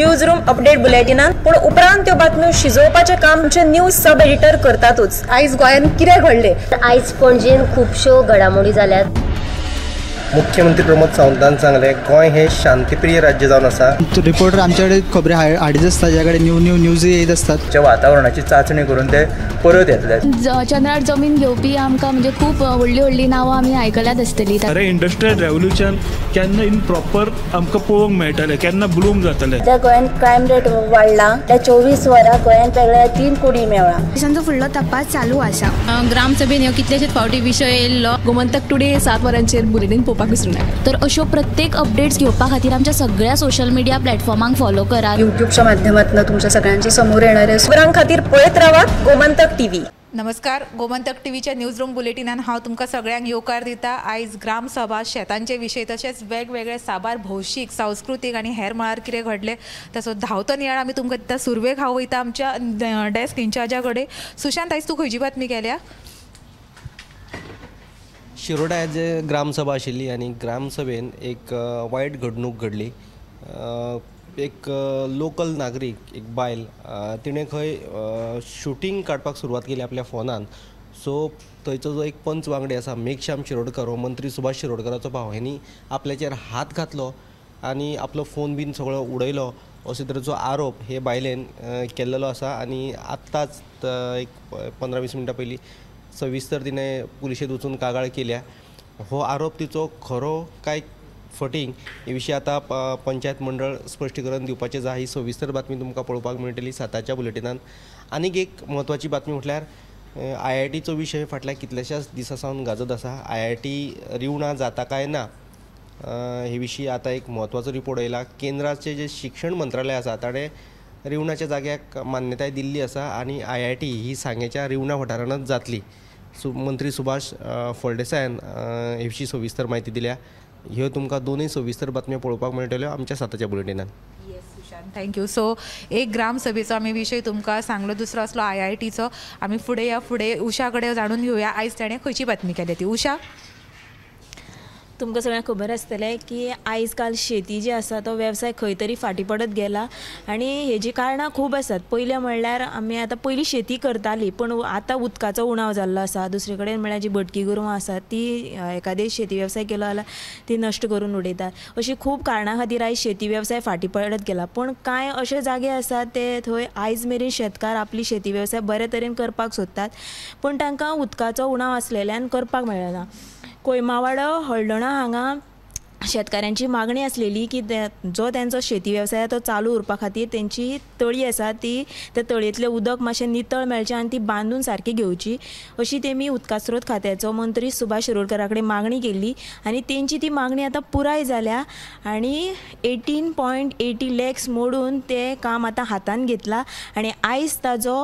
News room update बुलेटिनान पूण उपरांत त्यो बातम्यो शिजोवपाचें काम आमचे न्यूज सब एडिटर करतातूच। आयज गोंयान कितें घडलें? आयज पणजेन खुबश्यो घडामोडी जाल्यात। मुख्यमंत्री प्रमोद सावंतान सांगले गोंय हे शांतीप्रिय राज्य जावन आसा। रिपोर्टर आमच्याकडे खबरी हाडीत आसता, ज्याकडे न्यूज येत असतात। वातावरणाची चाचणी करून ते परत येतले। चंद्रार जमीन घेवपी आमकां म्हणजे खूब व्हडली नांवां आमी आयकल्यात आसतली। अरे इंडस्ट्रियल रेवल्यूशन केन्ना इन प्रॉपर आमकां पळोवंक मेळटलें, केन्ना ब्लूम जातलें। त्या गोंयान क्रायम रेट वाडला। त्या 24 वरां गोंयान वेगळ्या 3 कोटी मेळ्ळा। देशांचो फुडलो तपास चालू आसा। ग्रामसभेन ह्यो कितलेशेच फावटी विशय येयल्लो। गोमंतक टुडे 7 वरांचेर बुलेटिन पळोवपाक विसरूं नाका। तर अश्यो प्रत्येक अपडेट्स घेवपा खातीर आमच्या सगळ्या सोशल मिडिया प्लॅटफॉर्मांक फॉलो करा। यूट्यूबच्या माध्यमातून तुमच्या सगळ्यांच्या समोर येणाऱ्या खबरां खातीर पळयत रावात गोमंतक टीव्ही। नमस्कार, गोमंतक टीव्हीच्या न्यूज रूम बुलेटिनान हांव तुमकां सगळ्यांक येवकार दिता। आयज ग्रामसभा, शेतांचे विशय तशेंच वेगवेगळे साबार भौशीक, सांस्कृतीक आनी हेर मळार कितें घडलें ताचो धांवतो नियाळ आमी तुमकां दिता। सुरवेक हांव वयता आमच्या डेस्क इन्चार्जा कडेन। सुशांत, आयज तूं खंयची बातमी केल्या? शिरोडा आयज ग्रामसभा आशिल्ली आनी ग्रामसभेन एक वायट घडणूक घडली। एक लोकल नागरीक, एक बायल, तिणें खंय शूटिंग काडपाक सुरवात केली आपल्या फोनान। सो थंयचो जो एक पंच वांगडी आसा मेघश्याम शिरोडकर, हो मंत्री सुभाष शिरोडकराचो भाव, हेणी आपल्याचेर हात घातलो आनी आपलो फोन बीन सगळो उडयलो अशे तरेचो आरोप हे बायलेन केल्लो आसा। आनी आत्ताच एक 15-20 मिनटां पयलीं सविस्तर तिणें पुलिशेंत वचून कागाळ केल्या। हो आरोप तिचो खरो काय फटींग हे विशीं आतां पंचायत मंडळ स्पश्टीकरण दिवपाचें जाय। ही सविस्तर बातमी तुमकां पळोवपाक मेळटली 7च्या बुलेटिनान। आनीक एक म्हत्वाची बातमी म्हटल्यार IITचो विशय फाटल्या कितल्याशाच दिसां सावन गाजत आसा। IIT रिवणा जाता काय ना हे विशीं आतां एक म्हत्वाचो रिपोर्ट येयला। केंद्राचें जे शिक्षण मंत्रालय आसा ताणें रिवणाच्या जाग्याक मान्यताय दिल्ली आसा आनी IIT ही सांगेच्या रिवणा वाठारांतच जातली। मंत्री सुभाष फळदेसायान हे विशीं सविस्तर म्हायती दिल्या। ह्यो तुमकां दोनूय सविस्तर बातम्यो पळोवपाक मेळटल्यो आमच्या 7च्या बुलेटिनान। थँक्यू। सो एक ग्रामसभेचो आमी विशय तुमकां सांगलो, दुसरो आसलो IITचो। आमी फुडें उशा कडेन जाणून घेवया आयज ताणें खंयची बातमी केली ती। उशा, तुमकां सगळ्यांक खबर आसतलें की आयज काल शेती जी आसा तो वेवसाय खंय तरी फाटीं पडत गेला आनी हेजी कारणां खूब आसात। पयलें म्हणल्यार आमी आतां पयलीं शेती करतालीं पूण आतां उदकाचो उणाव जाल्लो आसा। दुसरे कडेन म्हणल्यार जी भटकी गोरवां आसात ती एखादे शेती वेवसाय केलो जाल्यार ती नश्ट करून उडयतात। अशी खूब कारणां खातीर आयज शेती वेवसाय फाटीं पडत गेला। पूण कांय अशे जागे आसात ते थंय आयज मेरेन शेतकार आपली शेती वेवसाय बरे तरेन करपाक सोदतात पूण तांकां उदकाचो उणाव आसलेल्यान करपाक मेळना। कोयमावाडो, हळदणा हांगा शेतकाऱ्यांची मागणी आसलेली की जो त्यांचो शेती वेवसाय तो चालू उरपा खातीर तेंची तळी आसा ती त्या तळयेंतलें उदक मातशें नितळ मेळचें आनी ती बांदून सारकी घेवची अशी तेमी उदका स्रोत खात्याचो मंत्री सुभाष शिरोडकरा कडेन मागणी केल्ली आनी तेंची ती मागणी आतां पुराय जाल्या आनी 18.80 लॅक्स मोडून ते काम आतां हातान घेतला आनी आयज ताजो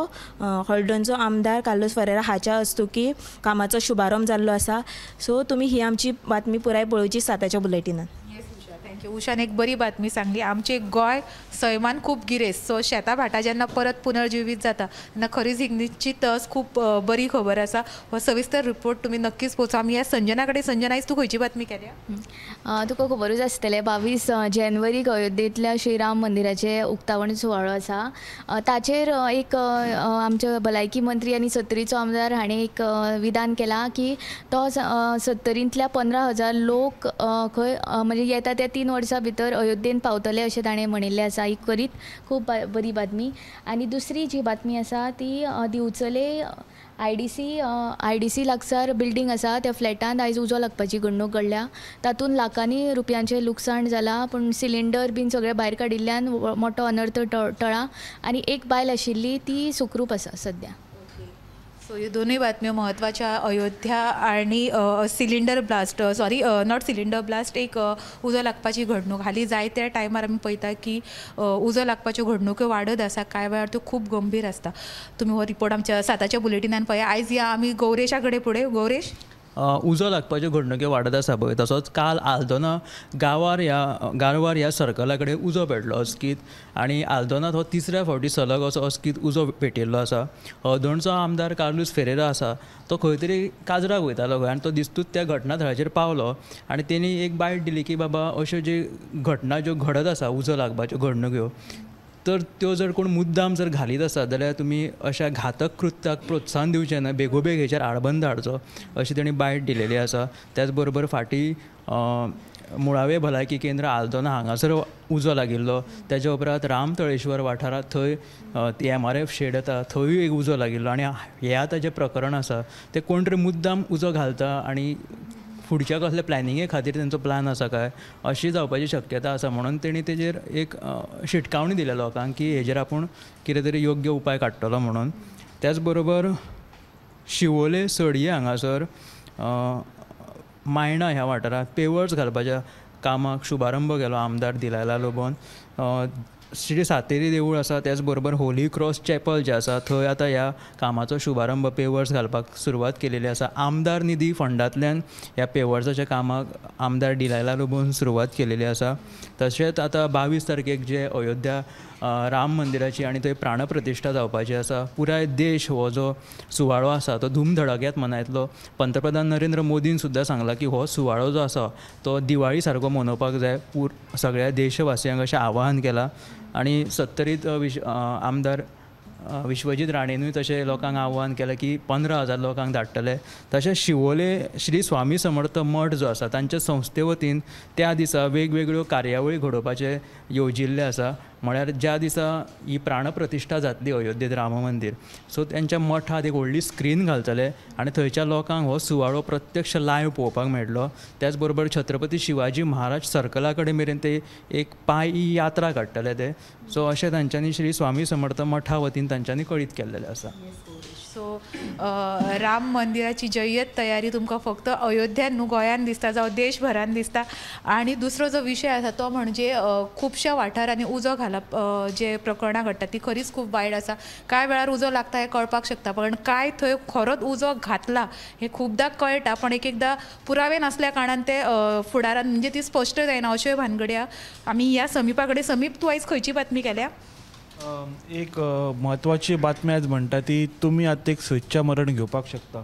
हळदणचो आमदार कार्लोस फरेरा हाच्या हस्तुकी कामाचो शुभारंभ जाल्लो आसा। सो तुमी ही आमची बातमी पुराय पळोवची 7च्या बुलेटिनान। थँक्यू। उशान एक बरी बातमी सांगली। आमचे गोंय सैमान खूब गिरेस्त। सो शेतां भाटां जेन्ना परत पुनर्जिवीत जाता तेन्ना खरीच ही निश्चितच खूब बरी खबर आसा। हो सविस्तर रिपोर्ट तुमी नक्कीच पोवचो। आमी ह्या संजना कडेन, संजना आयज तूं खंयची बातमी केल्या? तुका खबरूच आसतलें 22 जानेवारीक अयोध्येंतल्या श्रीराम मंदिराचे उक्तावण सुवाळो आसा। ताचेर एक आमचे भलायकी मंत्री आनी सत्तरीचो आमदार हाणें एक विधान केलां की तो 70तल्या 15,000 लोक खंय म्हणजे येता त्या 3 वर्सां भितर अयोध्येन पावतले अशें ताणें म्हणिल्लें आसा। ही करीत खूब बरी बातमी। आनी दुसरी जी बातमी आसा ती दिवचले IDC लागसार बिल्डींग आसा त्या फ्लॅटांत आयज उजो लागपाची घडणूक घडल्या। तातूंत लाखांनी रुपयांचें लुकसाण जालां पूण सिलिंडर बीन सगळे भायर काडिल्ल्यान मोठो अनर्थ टळ्ळा आनी एक बायल आशिल्ली ती सुखरूप आसा सद्या। सो ह्यो दोनूय बातम्यो म्हत्वाच्या। अयोध्या आनी cylinder blast, not cylinder blast, एक उजो लागपाची घडणूक। हालीं जाय त्या टायमार आमी पळयता की उजो लागपाच्यो घडणुको वाडत आसा, कांय वेळार त्यो खूब गंभीर आसता। तुमी हो रिपोर्ट आमच्या 7च्या बुलेटिनान पळया। आयज या आमी गौरेशा कडेन फुडें। गौरेश, उजो लागपाच्यो घडणुको वाडत आसा पळय तसोच काल आल्दोना गारवार ह्या सर्कला कडेन उजो पेटलो अस्कीत आनी आल्दोनात हो 3ऱ्या फावटी सलग असो अस्कीत उजो पेटिल्लो आसा। हळदणचो आमदार कार्लोस फेरेरा आसा तो खंय तरी काजराक वयतालो खंय आनी तो दिसतूच त्या घटनाथळाचेर पावलो आनी तेणी एक बायट दिली की बाबा अश्यो ज्यो घटना ज्यो घडत आसा उजो लागपाच्यो घडणुक्यो तर त्यो जर कोण मुद्दाम जर घालीत आसा जाल्यार तुमी अशा घातक कृत्याक प्रोत्साहन दिवचें न्हय, बेगोबेग हेचेर आळबंद हाडचो अशी तेणी बायट दिलेली आसा. त्याच बरोबर फाटीं मुळावे भलायकी केंद्र आल्दोना हांगासर उजो लागिल्लो, तेज्या उपरांत राम तळेश्वर वाठारांत थंय MRF शेड येता थंयूय एक उजो लागिल्लो. आनी हें आतां जें प्रकरण आसा तें कोण तरी मुद्दाम उजो घालता आनी फुडच्या कसल्या प्लॅनिंगे खातीर तेंचो प्लॅन आसा काय अशी जावपाची शक्यता आसा. म्हणून तेणी तेजेर एक शिटकावणी दिल्या लोकांक की हेजेर आपूण कितें तरी योग्य उपाय काडटलो म्हणून. त्याच बरोबर शिवोले सडये हांगासर मायणा ह्या वाठारांत पेवर्स घालपाच्या कामाक शुभारंभ केलो आमदार दिलायला लोबोन. श्री सातेरी देवूळ आसा, त्याच बरोबर होली क्रॉस चॅपल जें आसा थंय आतां ह्या कामाचो शुभारंभ पेवर्स घालपाक सुरवात केलेली आसा. आमदार निधी फंडांतल्यान ह्या पेवर्साच्या कामाक आमदार दिलायला लोबोन सुरवात केलेली आसा. तशेंच आतां 22 तारखेक जे अयोध्या राम मंदिराची आनी थंय प्राणप्रतिश्ठा जावपाची आसा. पुराय देश हो जो सुवाळो आसा तो धूमधडाक्यात मनायतलो. पंतप्रधान नरेंद्र मोदीन सुद्दां सांगलां की हो सुवाळो जो आसा तो दिवाळी सारको मनोवपाक जाय, सगळ्या देशवासियांक अशें आवाहन केलां. आनी सत्तरीत आमदार विश्वजीत राणेनूय तशें लोकांक आव्हान केलें की 15,000 लोकांक धाडटले. तशेंच शिवोले श्री स्वामी समर्थ मठ जो आसा तांच्या संस्थे वतीन त्या दिसा वेगवेगळ्यो कार्यावळी घडोवपाचे येवजिल्ले आसा. म्हळ्यार ज्या दिसा ही प्राणप्रतिश्ठा जातली अयोध्येत राम मंदिर, सो तेंच्या मठांत एक व्हडली स्क्रीन घालतले आनी थंयच्या लोकांक हो सुवाळो प्रत्यक्ष लायव्ह पळोवपाक मेळटलो. त्याच बरोबर छत्रपती शिवाजी महाराज सर्कला कडेन मेरेन ते एक पायी यात्रा काडटले ते. सो अशें तांच्यांनी श्री स्वामी समर्थ मठा वतीन तांच्यांनी कळीत केल्लेलें आसा. सो राम मंदिराची जय्यत तयारी तुमकां फक्त अयोध्यान न्हू गोंयान दिसता जावं देशभरान दिसता. आनी दुसरो जो विशय आसा तो म्हणजे खुबश्या वाठारांनी उजो घालप जे प्रकरणां घडटा ती खरीच खूब वायट आसा. कांय वेळार उजो लागता हें कळपाक शकता, पण काय थंय खरोच उजो घातला हें खूबदां कळटा, पण एक एकदां पुरावे नासल्या कारणान ते फुडारान म्हणजे ती स्पश्ट जायना अश्योय भानगड्या. आमी ह्या समीपा कडेन समीप तूं आयज खंयची बातमी केल्या? एक महत्वाची बातमी आज म्हणटा ती तुमी आतां एक स्वेच्छा मरण घेवपाक शकता.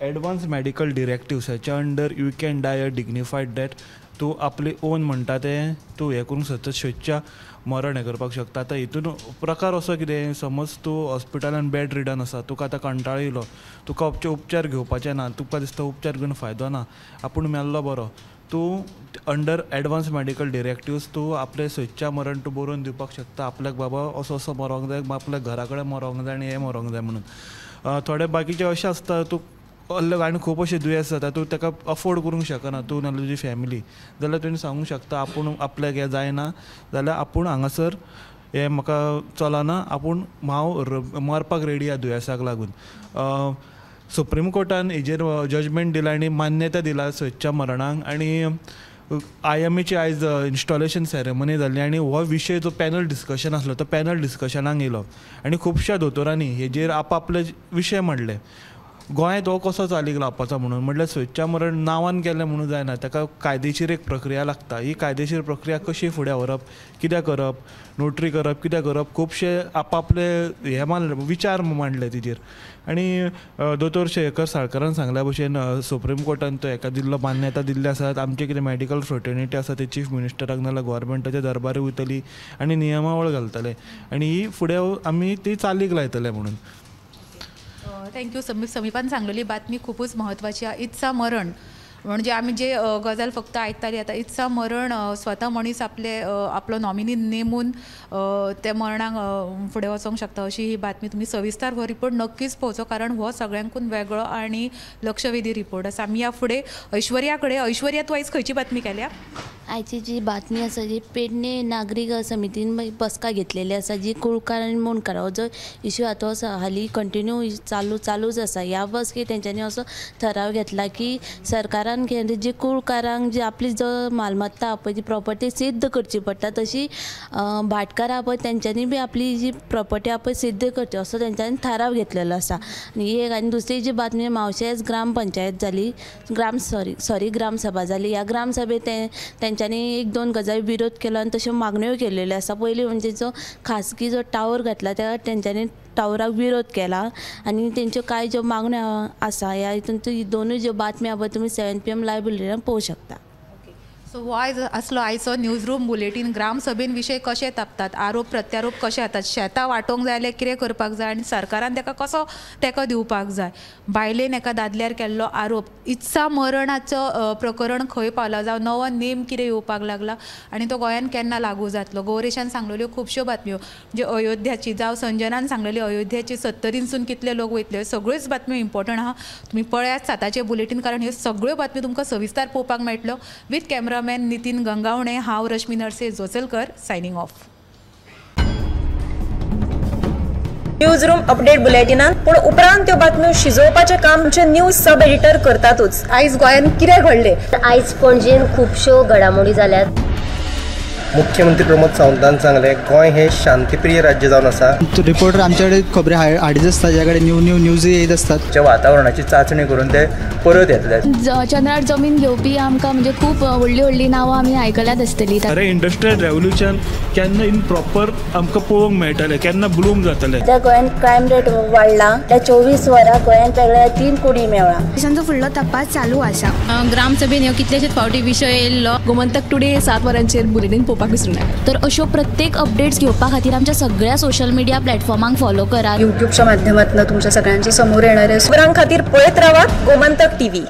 एडवान्स मेडिकल डिरेक्टिव्स हेच्या under you can die a dignified death. तूं आपले ओन म्हणटा तें तूं हें करूंक शकता, स्वेच्छा मरण हें करपाक शकता. आतां हितून प्रकार असो कितें, समज तूं हॉस्पिटलान बेड रिडन आसा, तुका आतां कंटाळो येयलो, तुका उपचार घेवपाचे ना, तुका दिसता उपचार घेवन फायदो ना, आपूण मेल्लो बरो, तूं अंडर एडवान्स मेडिकल डिरेक्टिव्स तूं आपलें स्वेच्छा मरण तूं बरोवन दिवपाक शकता. आपल्याक बाबा असो असो मरोंक जाय, आपल्या घरा कडेन मरोंक जाय आनी हें मरोंक जाय म्हणून. थोडे बाकीचे अशें आसता तूं आनी खूब अशें दुयेंस जाता, तूं ताका अफोर्ड करूंक शकना, तूं नाजाल्यार तुजी फॅमिली, जाल्यार तुवें सांगूंक शकता आपूण आपल्याक हें जायना जाल्यार आपूण हांगासर हें म्हाका चलना, आपूण हांव मरपाक रेडी ह्या दुयेंसाक लागून. सुप्रीम कोर्टान हेजेर जजमेंट दिला आनी मान्यता दिला स्वेच्छा मरणांक. आनी IMAची आयज इन्स्टॉलेशन सेरेमनी जाल्ली आनी हो विशय जो पॅनल डिस्कशन आसलो तो पॅनल डिस्कशनाक येयलो आनी खुबश्या दोतोरांनी हेजेर आपआपले विशय मांडले. गोंयांत हो कसो चालीक लावपाचो म्हणून, म्हटल्यार स्वेच्छा मरण नांवान केलें म्हणून जायना, ताका कायदेशीर एक प्रक्रिया लागता. ही कायदेशीर प्रक्रिया कशी फुडें व्हरप, कितें करप, नोटरी करप, कितें करप, खुबशे आपआपले हे विचार मांडले तेजेर. आनी दोतोर शेखर साळकारान सांगल्या भशेन सुप्रीम कोर्टान तो हेका दिल्लो मान्यता दिल्ली आसा. आमचे कितें मेडिकल फ्रटर्निटी आसा ते चीफ मिनिस्टराक नाजाल्यार गोवोरमेंटाच्या दरबारी वयतली आनी नियमावळ घालतले आनी ही फुडें आमी ती चालीक लायतले म्हणून. थँक्यू. समीपान सांगलेली बातमी खूपच महत्वाची आहे. इत्सा मरण म्हणजे आमी जे गजाल फक्त आयकताली आतां इत्सा मरण स्वता मनीस आपलो नॉमिनी नेमून त्या मरणाक फुडें वचोंक शकता अशी ही बातमी. तुमी सविस्तर हो रिपोर्ट नक्कीच पळोवचो कारण हो सगळ्यांकून वेगळो आनी लक्षवेधी रिपोर्ट आसा. आमी ह्या फुडें ऐश्वर्या कडेन. ऐश्वर्या तूं आयज खंयची बातमी केल्या? आयची जी बातमी आसा जी पेडणे नागरीक समितीन बसका घेतलेली आसा जी कुळकार आनी मुणकार हो जो इश्यू आसा तो हालीं कंटिन्यू चालूच आसा. ह्या बसके तेंच्यांनी असो ठराव घेतला की सरकारान जी कुळकारांक जी आपली जो मालमत्ता आहा पळय ती प्रॉपर्टी सिद्ध करची पडटा तशी भाटकार आहा पळय तेंच्यांनी बी आपली जी प्रॉपर्टी आहा पळय सिद्ध करची असो तेंच्यांनी ठराव घेतलेलो आसा. आनी दुसरी जी बातमी मावशेज ग्रामपंचायत जाली ग्रामसभा जाली. ह्या ग्रामसभेत तेंच्यांनी 1-2 गजाली विरोध केलो आनी तश्यो मागण्यो केल्ल्यो आसा. पयली म्हणजे जो खासगी जो टावर घातला त्या तेंच्यांनी टावराक विरोध केला आनी तेंच्यो कांय ज्यो मागण्यो आसा ह्या हितून दोनूय ज्यो बातम्यो आहा पळय तुमी 7 PM लायव्ह बुलेटिनान पळोवंक शकता. सो हो असलो आयचो न्यूज रूम बुलेटीन ग्रामसभेन विशय कशे तापतात, आरोप प्रत्यारोप कशे जातात, शेतां वांटोवंक जाय जाल्यार कितें करपाक जाय आनी सरकारान ताका कसो तेंको दिवपाक जाय, बायलेन एका दादल्यार केल्लो आरोप, इत्सा मरणाचो प्रकरण खंय पावला, जावं नवो नेम कितें येवपाक लागला आनी तो गोंयान केन्ना लागू जातलो. गौरेशान सांगलेल्यो खुबश्यो बातम्यो म्हणजे अयोध्याची, जावं संजनान सांगलेली अयोध्याची 70सून कितले लोक वयतले, सगळ्योच बातम्यो इम्पॉर्टंट आहा. तुमी पळयात साताचें बुलेटीन, कारण ह्यो सगळ्यो बातम्यो तुमकां सविस्तार पळोवपाक मेळटल्यो. विथ कॅमेरामॅन नितीन गंगावणे, हांव Rashmi Narse Joselkar, signing off. Newsroom update बुलेटिनान पूण उपरांत त्यो बातम्यो शिजोवपाचें काम आमचे न्यूज सब एडिटर करतातूच. आयज गोंयान कितें घडलें? आयज पणजेन खुबश्यो घडामोडी जाल्यात. मुख्यमंत्री प्रमोद सावंतान सांगलें गोंय हे शांतीप्रिय राज्य जावन आसा. रिपोर्टर आमचे कडेन खबरी हाडीत आसता, ज्या कडेन न्यू न्यूज येत असतात. वातावरणाची चाचणी करून ते परत येतले. चंद्रार जमीन घेवपी आमकां म्हणजे खूब व्हडली व्हडली नांवां आमी आयकल्यात आसतली. अरे इंडस्ट्रियल रेव्होल्युशन केन्ना इन प्रॉपर आमकां पळोवंक मेळटलें, केन्ना ब्लूम जातलें. त्या गोंयान क्रायम रेट वाडला. त्या 24 वरां गोंयान वेगळ्या 3 कुडी मेळ्ळा. देशांचो फुडलो तपास चालू आसा. ग्रामसभेन ह्यो कितलेशेच फावटी विशय येयल्लो. गोमंतक टुडे 7 वरांचेर बुलेटीन पळोवपाक विसरूं नाका. तर अशो प्रत्येक अपडेट्स घेवपा खातीर आमच्या सगळ्या सोशल मिडिया प्लॅटफॉर्मांक फॉलो करा. युट्यूबच्या माध्यमातून तुमच्या सगळ्यांच्या समोर येणाऱ्या खबरां खातीर पळयत रावात गोमंतक टीव्ही.